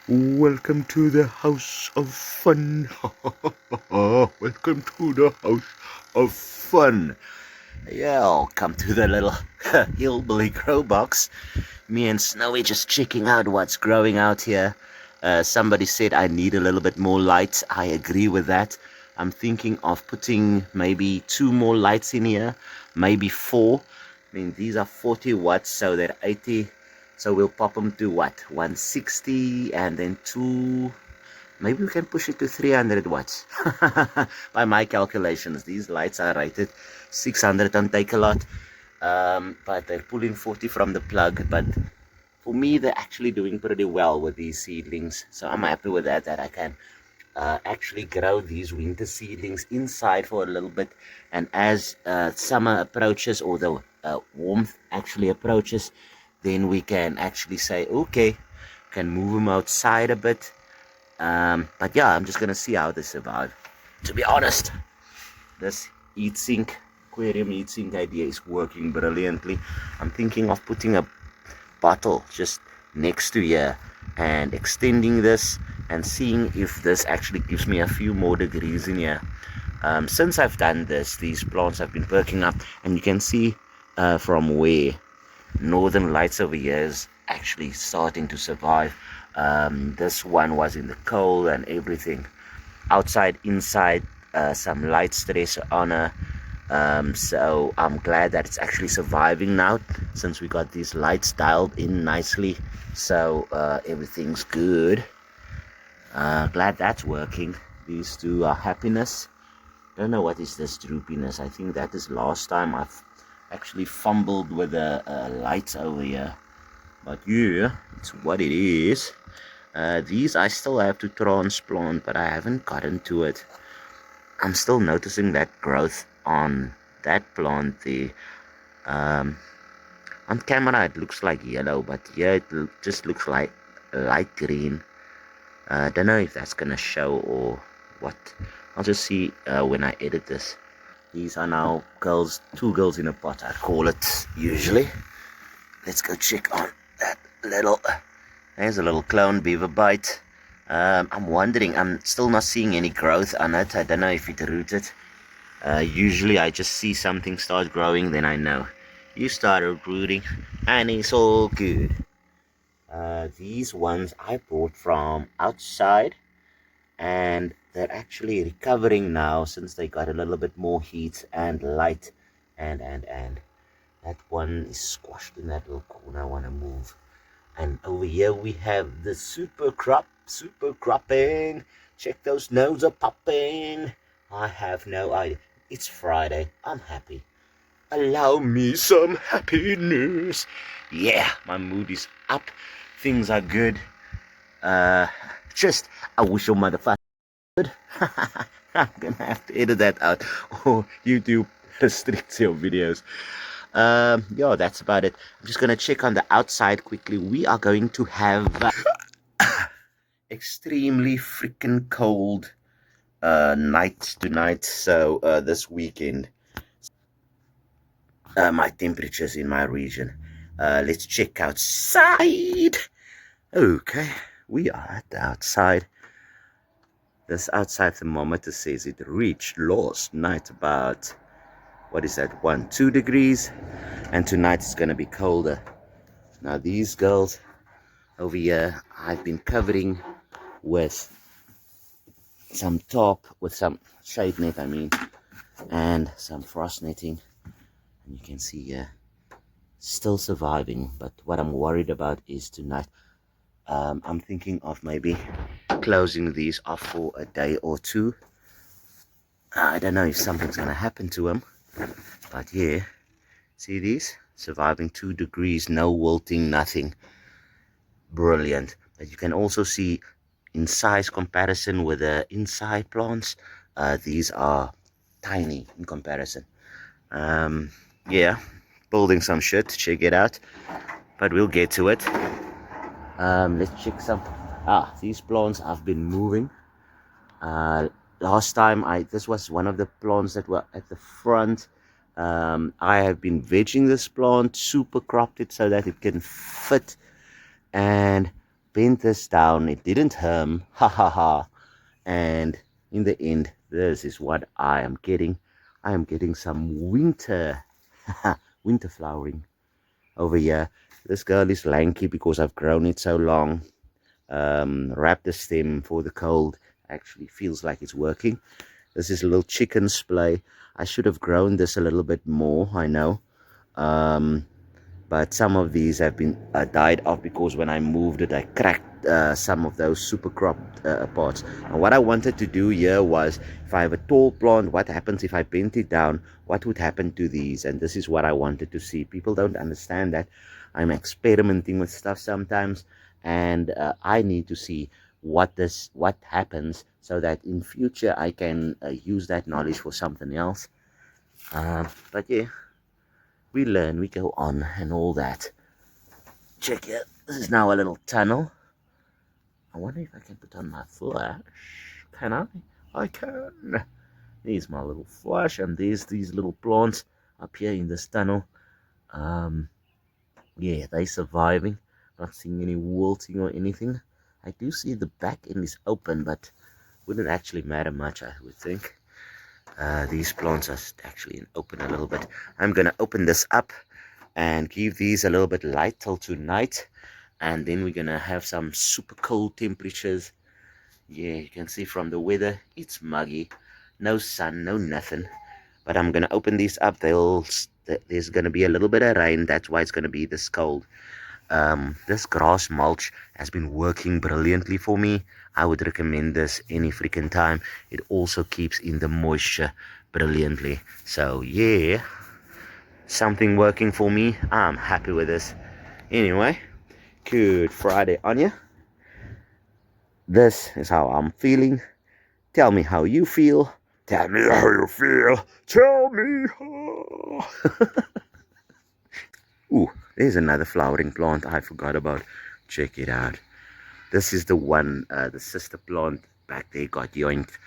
Welcome to the house of fun. Welcome to the house of fun. Yeah, come to the little hillbilly grow box. Me and Snowy just checking out what's growing out here. Somebody said I need a little bit more light. I agree with that. I'm thinking of putting maybe 2 more lights in here, maybe 4. I mean, these are 40 watts, so they're 80. So we'll pop them to what? 160 and then 2. Maybe we can push it to 300 watts. By my calculations, these lights are rated 600 on Take-A-Lot. But they're pulling 40 from the plug. But for me, they're actually doing pretty well with these seedlings. So I'm happy with that I can actually grow these winter seedlings inside for a little bit. And as summer approaches, or the warmth actually approaches, then we can actually say, okay, can move them outside a bit. But yeah, I'm just gonna see how they survive. To be honest, this heat sink, aquarium heat sink idea is working brilliantly. I'm thinking of putting a bottle just next to here and extending this and seeing if this actually gives me a few more degrees in here. Since I've done this, these plants have been perking up, and you can see from where Northern Lights over here is actually starting to survive. This one was in the cold and everything. Outside, inside, some light stress on her. So I'm glad that it's actually surviving now, since we got these lights dialed in nicely. So everything's good. Glad that's working. These two are happiness. Don't know what is this droopiness. I think that is last time I've actually fumbled with the lights over here. But yeah, it's what it is. These I still have to transplant, but I haven't gotten to it. I'm still noticing that growth on that plant there. Um, on camera it looks like yellow, but here it just looks like light green. Don't know if that's gonna show or what. I'll just see when I edit this. These are now girls, 2 girls in a pot, I call it usually. Let's go check on that little. There's a little clone beaver bite. I'm wondering, I'm still not seeing any growth on it. I don't know if it rooted. Usually I just see something start growing, then I know you started rooting, and it's all good. These ones I bought from outside, and they're actually recovering now since they got a little bit more heat and light. And that one is squashed in that little corner. I want to move. And over here we have the super cropping. Check those nodes are popping. I have no idea. It's Friday. I'm happy. Allow me some happiness. Yeah, my mood is up. Things are good. Uh, just I wish your motherfucker would. I'm gonna have to edit that out, or YouTube restricts your videos. Yeah, that's about it. I'm just gonna check on the outside quickly. We are going to have extremely freaking cold night tonight. So this weekend, my temperatures in my region. Let's check outside. Okay, we are at the outside. This outside thermometer says it reached last night about, what is that, 2 degrees, and tonight it's gonna be colder. Now these girls over here, I've been covering with some top, with some shade net, I mean, and some frost netting. And you can see here, still surviving. But what I'm worried about is tonight. I'm thinking of maybe closing these off for a day or two. I don't know if something's gonna happen to them, but yeah, see these surviving 2 degrees, no wilting, nothing. Brilliant. But you can also see in size comparison with the inside plants, these are tiny in comparison. Yeah, building some shit, check it out, but we'll get to it. Let's check some. These plants have been moving. Last time this was one of the plants that were at the front. I have been vegging this plant, super cropped it so that it can fit, and bent this down. It didn't harm. Ha ha ha. And in the end, this is what I am getting. I am getting some winter, winter flowering over here. This girl is lanky because I've grown it so long. Wrap the stem for the cold. Actually feels like it's working. This is a little chicken splay. I should have grown this a little bit more, I know. But some of these have been died off because when I moved it, I cracked some of those supercrop parts. And what I wanted to do here was, if I have a tall plant, what happens if I bent it down? What would happen to these? And this is what I wanted to see. People don't understand that I'm experimenting with stuff sometimes, and I need to see what happens, so that in future I can use that knowledge for something else. But yeah, we learn, we go on, and all that. Check it. This is now a little tunnel. I wonder if I can put on my flash. Can I? I can. There's my little flash, and there's these little plants up here in this tunnel. Yeah, they surviving. Not seeing any wilting or anything. I do see the back end is open, but wouldn't actually matter much, I would think. These plants are actually open a little bit. I'm gonna open this up and give these a little bit light till tonight, and then we're gonna have some super cold temperatures. Yeah, you can see from the weather it's muggy, no sun, no nothing, but I'm gonna open these up. There's gonna be a little bit of rain, that's why it's gonna be this cold. This grass mulch has been working brilliantly for me. I would recommend this any freaking time. It also keeps in the moisture brilliantly. So yeah, something working for me. I'm happy with this. Anyway, good Friday on you. This is how I'm feeling. Tell me how you feel. Tell me how you feel. Tell me how. Ooh, there's another flowering plant I forgot about. Check it out. This is the one, the sister plant back there got yoinked.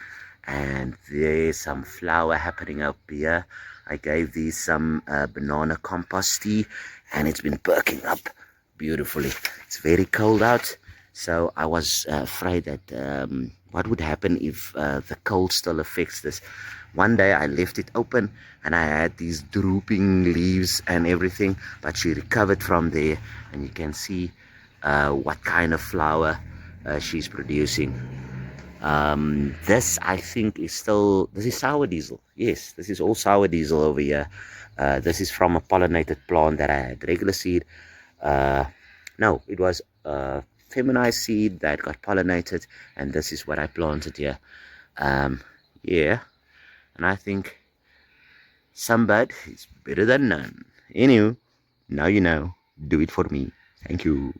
And there's some flower happening up here. I gave these some banana compost tea, and it's been perking up beautifully. It's very cold out, so I was afraid that what would happen if the cold still affects this. One day I left it open, and I had these drooping leaves and everything, but she recovered from there, and you can see what kind of flower she's producing. This I think is still, this is sour diesel. Yes, this is all sour diesel over here. This is from a pollinated plant that I had regular seed. No, it was feminized seed that got pollinated, and this is what I planted here. Yeah, and I think some bad is better than none. Anyway, now you know. Do it for me. Thank you.